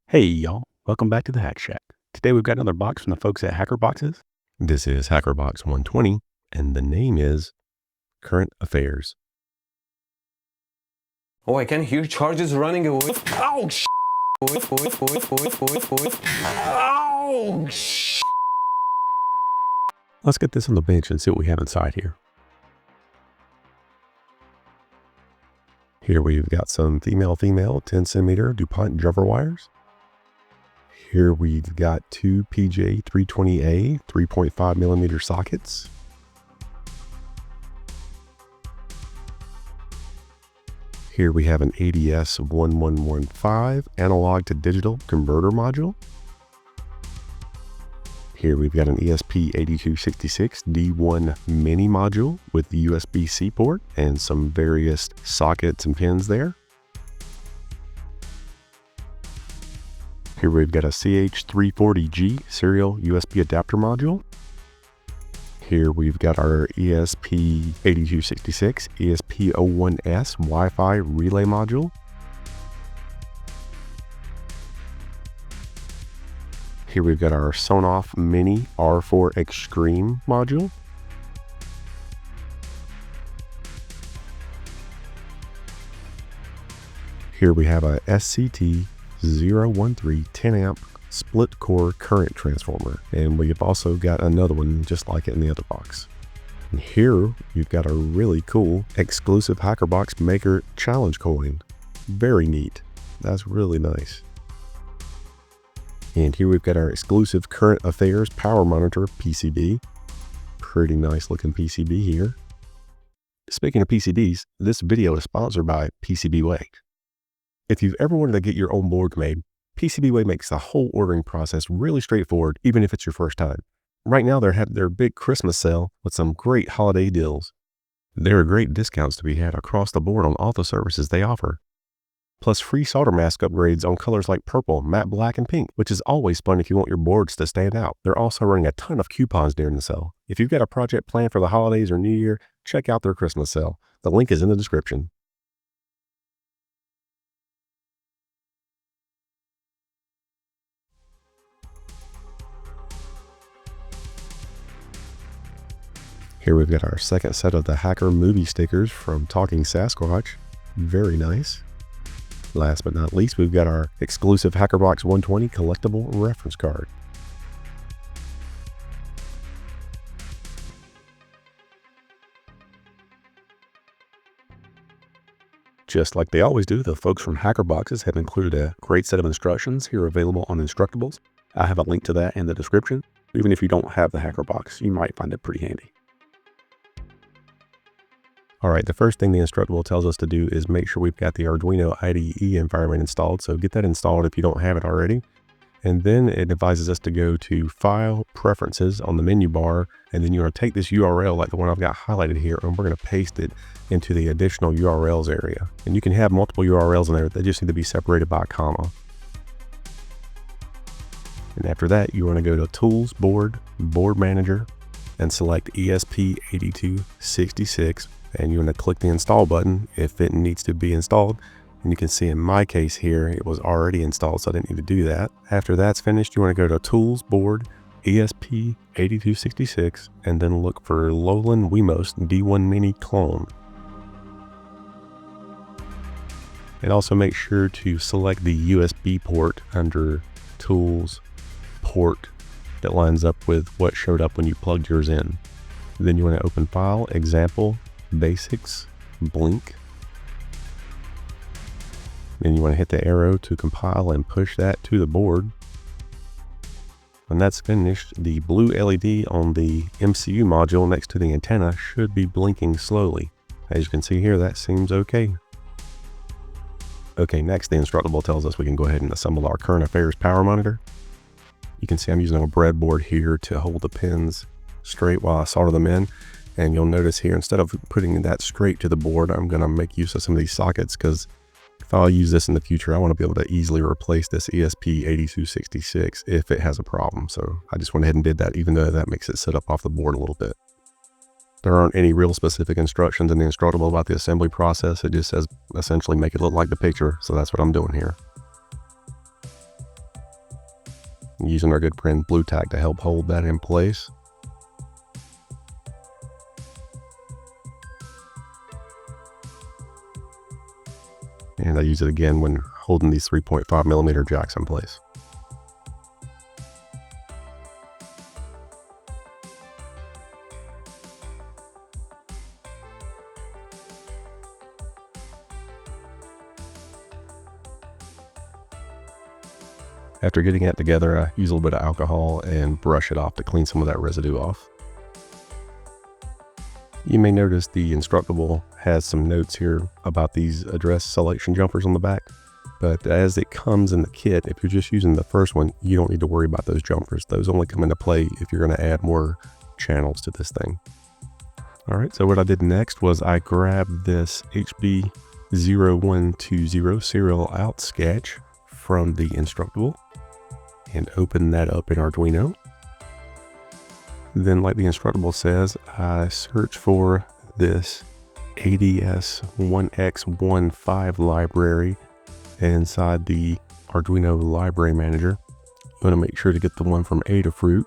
Hey y'all, welcome back to the Hack Shack. Today we've got another box from the folks at Hackerboxes. This is Hackerbox 120 and the name is Current Affairs. Oh, I can hear charges running away. Oh, Let's get this on the bench and see what we have inside here. Here we've got some female 10 centimeter DuPont jumper wires. Here we've got two PJ320A 3.5 millimeter sockets. Here we have an ADS1115 analog to digital converter module. Here we've got an ESP3266 D1 mini module with the USB-C port and some various sockets and pins there. Here we've got a CH340G serial USB adapter module. Here we've got our ESP8266 ESP01S Wi-Fi relay module. Here we've got our Sonoff Mini R4 Extreme module. Here we have a SCT013 10 amp split core current transformer, and we've also got another one just like it in the other box. And here you've got a really cool exclusive Hackerbox Maker challenge coin. Very neat. That's really nice. And here we've got our exclusive Current Affairs power monitor PCB. Pretty nice looking PCB here. Speaking of PCBs, this video is sponsored by PCBWay. If you've ever wanted to get your own board made, PCBWay makes the whole ordering process really straightforward, even if it's your first time. Right now, they're having their big Christmas sale with some great holiday deals. There are great discounts to be had across the board on all the services they offer. Plus free solder mask upgrades on colors like purple, matte black, and pink, which is always fun if you want your boards to stand out. They're also running a ton of coupons during the sale. If you've got a project planned for the holidays or New Year, check out their Christmas sale. The link is in the description. Here we've got our second set of the Hacker movie stickers from Talking Sasquatch. Very nice. Last but not least, we've got our exclusive Hackerbox 120 collectible reference card. Just like they always do, the folks from Hackerboxes have included a great set of instructions here available on Instructables. I have a link to that in the description. Even if you don't have the Hackerbox, you might find it pretty handy. All right, the first thing the Instructable tells us to do is make sure we've got the Arduino IDE environment installed. So get that installed if you don't have it already. And then it advises us to go to File, Preferences on the menu bar. And then you're going to take this URL like the one I've got highlighted here, and we're going to paste it into the additional URLs area. And you can have multiple URLs in there. They just need to be separated by a comma. And after that, you want to go to Tools, Board, Board Manager, and select ESP8266. And you want to click the install button if it needs to be installed. And you can see in my case here, it was already installed, so I didn't need to do that. After that's finished, you want to go to Tools, Board, ESP8266, and then look for Lowland Wemos D1 Mini Clone. And also make sure to select the USB port under Tools, Port, that lines up with what showed up when you plugged yours in. Then you want to open File, Example, Basics, Blink. Then you want to hit the arrow to compile and push that to the board. When that's finished, the blue LED on the MCU module next to the antenna should be blinking slowly. As you can see here, that seems okay. Okay, next the Instructable tells us we can go ahead and assemble our Current Affairs power monitor. You can see I'm using a breadboard here to hold the pins straight while I solder them in. And you'll notice here, instead of putting that straight to the board, I'm going to make use of some of these sockets, because if I'll use this in the future, I want to be able to easily replace this ESP8266 if it has a problem. So I just went ahead and did that, even though that makes it sit up off the board a little bit. There aren't any real specific instructions in the Instructable about the assembly process. It just says essentially make it look like the picture. So that's what I'm doing here. using our good friend Blue Tack to help hold that in place. And I use it again when holding these 3.5mm jacks in place. After getting it together, I use a little bit of alcohol and brush it off to clean some of that residue off. You may notice the Instructable has some notes here about these address selection jumpers on the back, but as it comes in the kit, if you're just using the first one, you don't need to worry about those jumpers. Those only come into play if you're going to add more channels to this thing. All right, so what I did next was I grabbed this HB0120 serial out sketch from the Instructable and opened that up in Arduino. Then, like the Instructable says, I search for this ADS1X15 library inside the Arduino library manager. You want to make sure to get the one from Adafruit,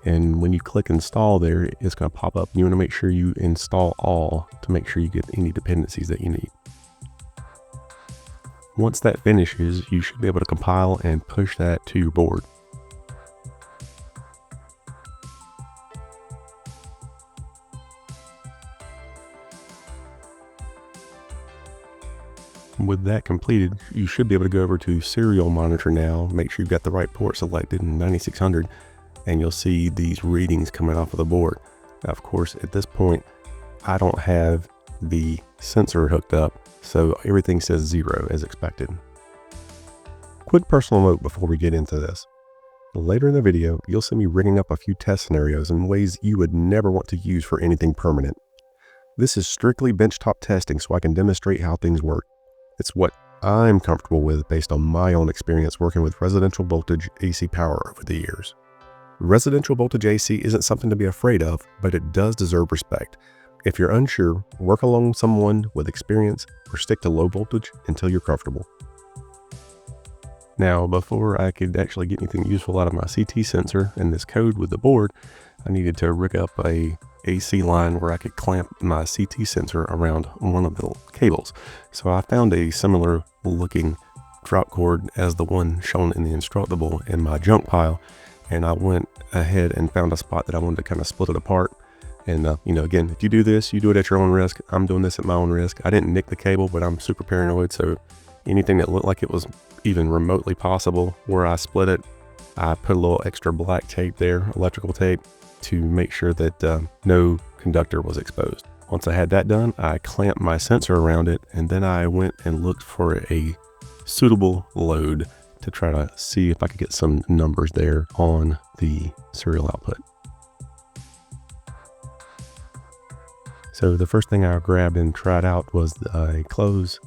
and when you click install there, it's going to pop up. You want to make sure you install all to make sure you get any dependencies that you need. Once that finishes, you should be able to compile and push that to your board. With that completed, you should be able to go over to Serial Monitor now, make sure you've got the right port selected in 9600, and you'll see these readings coming off of the board. Now, of course, at this point, I don't have the sensor hooked up, so everything says 0 as expected. Quick personal note before we get into this. Later in the video, you'll see me rigging up a few test scenarios in ways you would never want to use for anything permanent. This is strictly benchtop testing so I can demonstrate how things work. It's what I'm comfortable with based on my own experience working with residential voltage AC power over the years. Residential voltage AC isn't something to be afraid of, but it does deserve respect. If you're unsure, work along someone with experience or stick to low voltage until you're comfortable. Now, before I could actually get anything useful out of my CT sensor and this code with the board, I needed to rig up a AC line where I could clamp my CT sensor around one of the cables. So I found a similar looking drop cord as the one shown in the Instructable in my junk pile, and I went ahead and found a spot that I wanted to kind of split it apart. And again, if you do this, you do it at your own risk. I'm doing this at my own risk. I didn't nick the cable, but I'm super paranoid, so anything that looked like it was even remotely possible where I split it, I put a little extra black tape there, electrical tape, to make sure that no conductor was exposed. Once I had that done, I clamped my sensor around it, and then I went and looked for a suitable load to try to see if I could get some numbers there on the serial output. So the first thing I grabbed and tried out was a clothes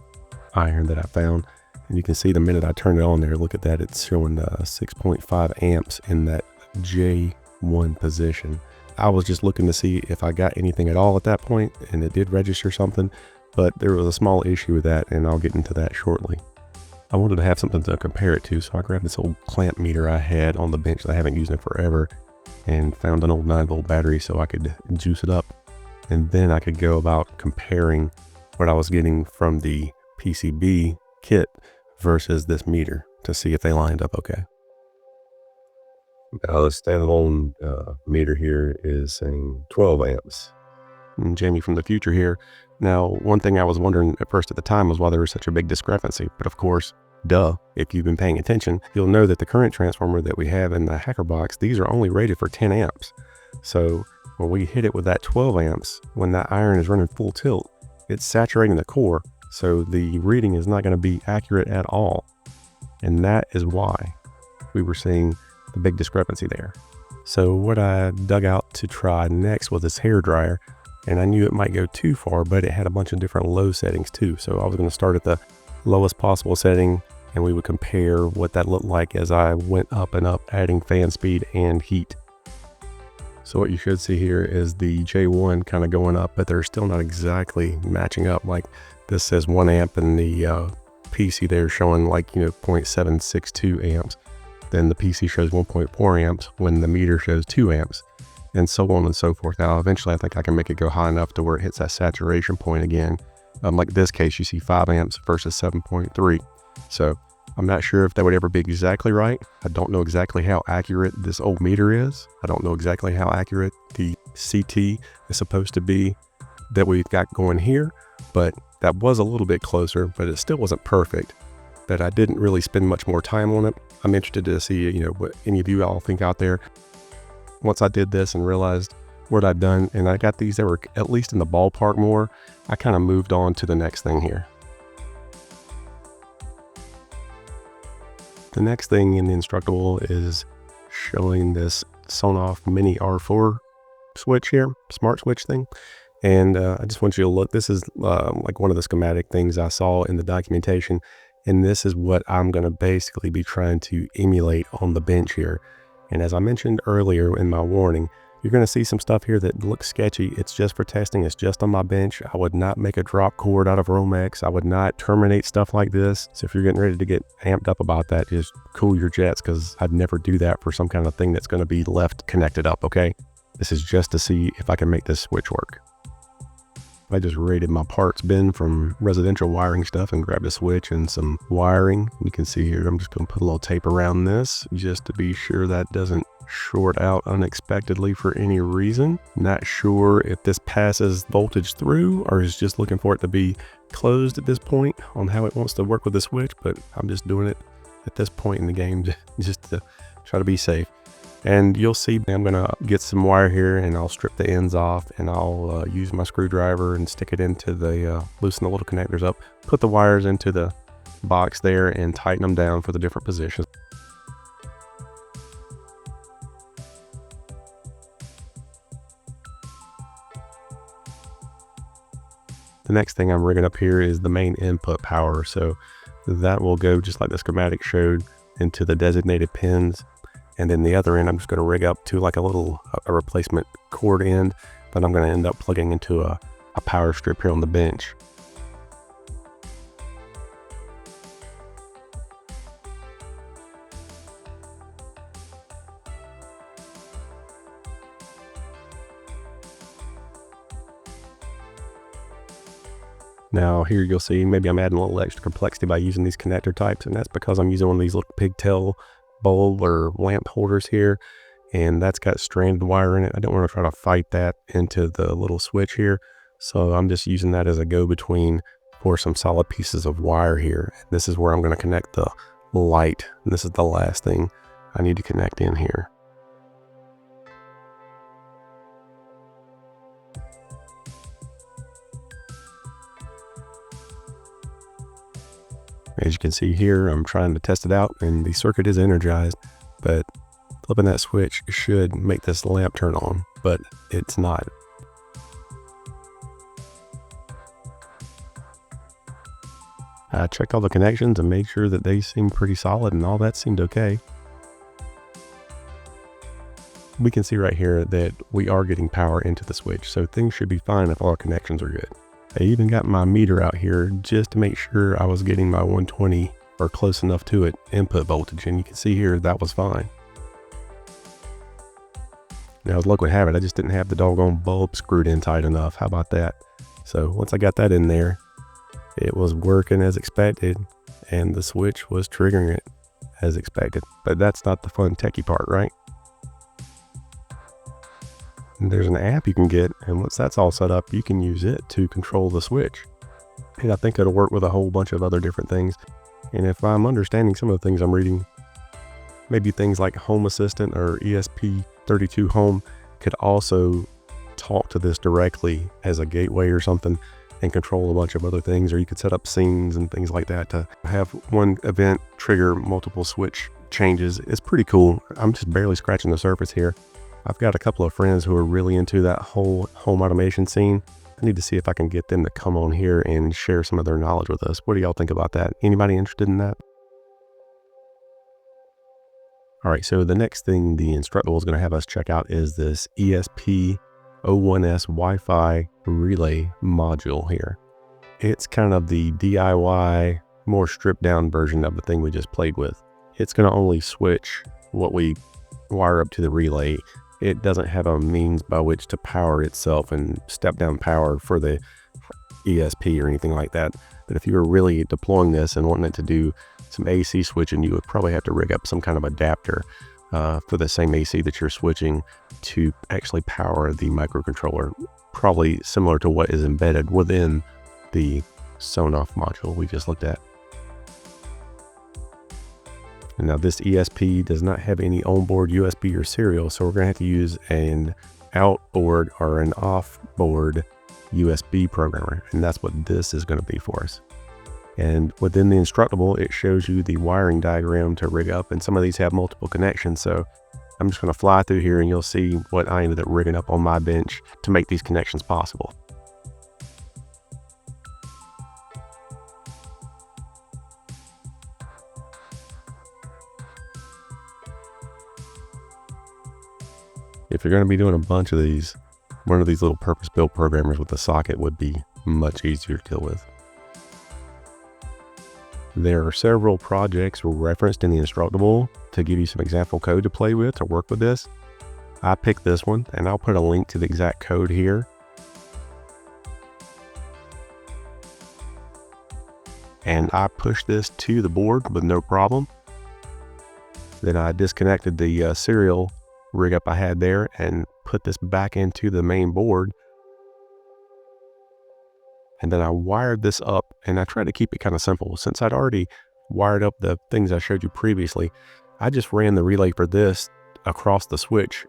iron that I found. And you can see the minute I turned it on there, look at that, it's showing 6.5 amps in that J1 position. I was just looking to see if I got anything at all at that point, and it did register something, but there was a small issue with that, and I'll get into that shortly. I wanted to have something to compare it to, so I grabbed this old clamp meter I had on the bench that I haven't used in forever, and found an old 9-volt battery so I could juice it up. And then I could go about comparing what I was getting from the PCB kit versus this meter to see if they lined up okay. Now the standalone meter here is saying 12 amps. And Jamie from the future here. Now, one thing I was wondering at first at the time was why there was such a big discrepancy. But of course, duh, if you've been paying attention, you'll know that the current transformer that we have in the Hackerbox, these are only rated for 10 amps. So when we hit it with that 12 amps, when that iron is running full tilt, it's saturating the core. So the reading is not going to be accurate at all. And that is why we were seeing the big discrepancy there. So what I dug out to try next was this hair dryer, and I knew it might go too far, but it had a bunch of different low settings too. So I was going to start at the lowest possible setting, and we would compare what that looked like as I went up and up, adding fan speed and heat. So what you should see here is the J1 kind of going up, but they're still not exactly matching up. Like this says 1 amp and the PC there showing like, 0.762 amps. then the PC shows 1.4 amps when the meter shows 2 amps, and so on and so forth. Now, eventually I think I can make it go high enough to where it hits that saturation point again. Like this case, you see 5 amps versus 7.3. So I'm not sure if that would ever be exactly right. I don't know exactly how accurate this old meter is. I don't know exactly how accurate the CT is supposed to be that we've got going here, but that was a little bit closer, but it still wasn't perfect. But I didn't really spend much more time on it. I'm interested to see, what any of you all think out there. Once I did this and realized what I'd done, and I got these that were at least in the ballpark more, I kind of moved on to the next thing here. The next thing in the Instructable is showing this Sonoff Mini R4 switch here, smart switch thing. And I just want you to look. This is like one of the schematic things I saw in the documentation. And this is what I'm going to basically be trying to emulate on the bench here. And as I mentioned earlier in my warning, you're going to see some stuff here that looks sketchy. It's just for testing. It's just on my bench. I would not make a drop cord out of Romex. I would not terminate stuff like this. So if you're getting ready to get amped up about that, just cool your jets, because I'd never do that for some kind of thing that's going to be left connected up, okay? This is just to see if I can make this switch work. I just raided my parts bin from residential wiring stuff and grabbed a switch and some wiring. You can see here, I'm just going to put a little tape around this just to be sure that doesn't short out unexpectedly for any reason. Not sure if this passes voltage through or is just looking for it to be closed at this point on how it wants to work with the switch, but I'm just doing it at this point in the game just to try to be safe. And you'll see I'm going to get some wire here and I'll strip the ends off and I'll use my screwdriver and stick it into the, loosen the little connectors up, put the wires into the box there and tighten them down for the different positions. The next thing I'm rigging up here is the main input power. So that will go just like the schematic showed into the designated pins. And then the other end, I'm just going to rig up to like a replacement cord end that I'm going to end up plugging into a power strip here on the bench. Now here you'll see maybe I'm adding a little extra complexity by using these connector types, and that's because I'm using one of these little pigtail bowl or lamp holders here, and that's got stranded wire in it. I don't want to try to fight that into the little switch here, so I'm just using that as a go-between for some solid pieces of wire here. This is where I'm going to connect the light, and this is the last thing I need to connect in here. As you can see here, I'm trying to test it out and the circuit is energized, but flipping that switch should make this lamp turn on, but it's not. I checked all the connections and made sure that they seemed pretty solid and all that seemed okay. We can see right here that we are getting power into the switch, so things should be fine if all our connections are good. I even got my meter out here just to make sure I was getting my 120 or close enough to it input voltage, and you can see here that was fine. Now as luck would have it, I just didn't have the doggone bulb screwed in tight enough. How about that? So once I got that in there, it was working as expected and the switch was triggering it as expected. But that's not the fun techie part, right? There's an app you can get, and once that's all set up, you can use it to control the switch. And I think it'll work with a whole bunch of other different things. And if I'm understanding some of the things I'm reading, maybe things like Home Assistant or ESP32 Home could also talk to this directly as a gateway or something and control a bunch of other things, or you could set up scenes and things like that to have one event trigger multiple switch changes. It's pretty cool. I'm just barely scratching the surface here. I've got a couple of friends who are really into that whole home automation scene. I need to see if I can get them to come on here and share some of their knowledge with us. What do y'all think about that? Anybody interested in that? All right, so the next thing the Instructable is going to have us check out is this ESP01S Wi-Fi relay module here. It's kind of the DIY, more stripped down version of the thing we just played with. it's going to only switch what we wire up to the relay. It doesn't have a means by which to power itself and step down power for the ESP or anything like that. But if you were really deploying this and wanting it to do some AC switching, you would probably have to rig up some kind of adapter for the same AC that you're switching to actually power the microcontroller, probably similar to what is embedded within the Sonoff module we just looked at. And now this ESP does not have any onboard USB or serial, so we're going to have to use an outboard or an offboard USB programmer, and that's what this is going to be for us. And within the instructable, it shows you the wiring diagram to rig up, and some of these have multiple connections, so I'm just going to fly through here and you'll see what I ended up rigging up on my bench to make these connections possible. If you're going to be doing a bunch of these, one of these little purpose-built programmers with a socket would be much easier to deal with. There are several projects referenced in the instructable to give you some example code to play with to work with this. I picked this one, and I'll put a link to the exact code here. And I pushed this to the board with no problem. Then I disconnected the serial rig up I had there and put this back into the main board. And then I wired this up, and I tried to keep it kind of simple. Since I'd already wired up the things I showed you previously, I just ran the relay for this across the switch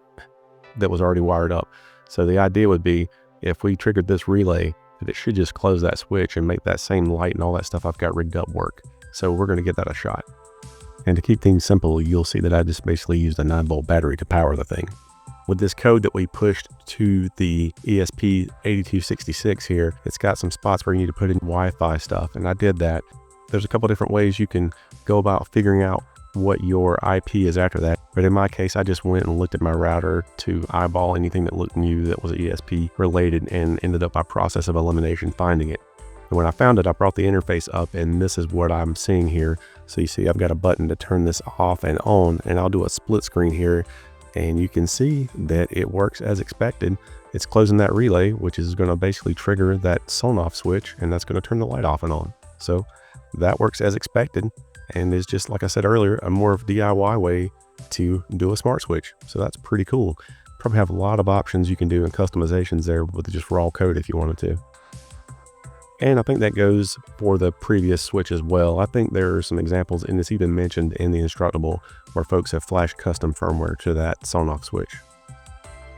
that was already wired up. So the idea would be, if we triggered this relay, that it should just close that switch and make that same light and all that stuff I've got rigged up work. So we're going to give that a shot. And to keep things simple, you'll see that I just basically used a 9-volt battery to power the thing. With this code that we pushed to the ESP3266 here, it's got some spots where you need to put in Wi-Fi stuff, and I did that. There's a couple different ways you can go about figuring out what your IP is after that, but in my case, I just went and looked at my router to eyeball anything that looked new that was ESP related and ended up by process of elimination finding it. And when I found it, I brought the interface up, and this is what I'm seeing here. So you see I've got a button to turn this off and on, and I'll do a split screen here, and you can see that it works as expected. It's closing that relay, which is going to basically trigger that Sonoff switch, and that's going to turn the light off and on. So that works as expected, and is just, like I said earlier, a more of DIY way to do a smart switch. So that's pretty cool. Probably have a lot of options you can do and customizations there with just raw code if you wanted to. And I think that goes for the previous switch as well. I think there are some examples, and it's even mentioned in the instructable, where folks have flashed custom firmware to that Sonoff switch.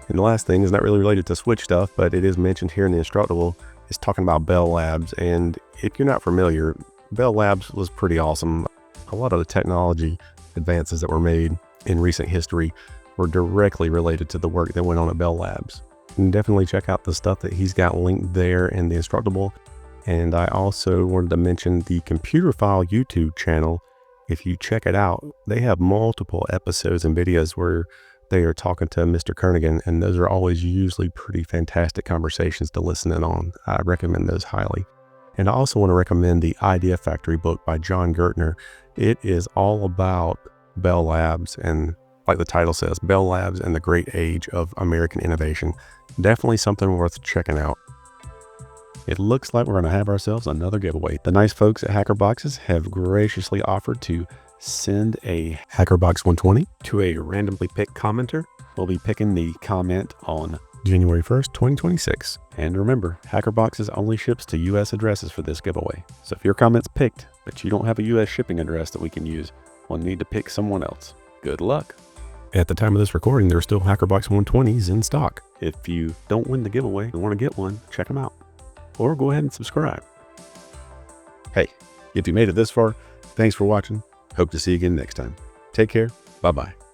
And the last thing is not really related to switch stuff, but it is mentioned here in the instructable. It's talking about Bell Labs. And if you're not familiar, Bell Labs was pretty awesome. A lot of the technology advances that were made in recent history were directly related to the work that went on at Bell Labs. And definitely check out the stuff that he's got linked there in the instructable. And I also wanted to mention the Computer File YouTube channel. If you check it out, they have multiple episodes and videos where they are talking to Mr. Kernighan, and those are always usually pretty fantastic conversations to listen in on. I recommend those highly. And I also want to recommend the Idea Factory book by John Gertner. It is all about Bell Labs, and like the title says, Bell Labs and the Great Age of American Innovation. Definitely something worth checking out. It looks like we're going to have ourselves another giveaway. The nice folks at Hackerboxes have graciously offered to send a Hackerbox 120 to a randomly picked commenter. We'll be picking the comment on January 1st, 2026. And remember, Hackerboxes only ships to US addresses for this giveaway. So if your comment's picked, but you don't have a US shipping address that we can use, we'll need to pick someone else. Good luck. At the time of this recording, there are still Hackerbox 120s in stock. If you don't win the giveaway and want to get one, check them out. Or go ahead and subscribe. Hey, if you made it this far, thanks for watching. Hope to see you again next time. Take care. Bye-bye.